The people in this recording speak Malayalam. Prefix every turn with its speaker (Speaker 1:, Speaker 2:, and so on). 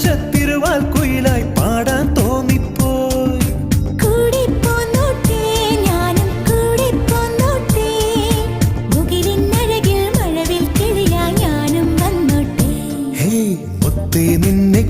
Speaker 1: ആകാശത്തിരുവാൽ കുയിലായി പാടാൻ തോന്നിപ്പോയി.
Speaker 2: കൂടെ പോന്നോട്ടെ ഞാനും കൂടെ പോന്നോട്ടെ, മുകിലിനഴകിൽ മഴവിൽ കിളിയാ ഞാനും വന്നോട്ടെ.
Speaker 1: ഹേ മുത്തേ നിന്നെ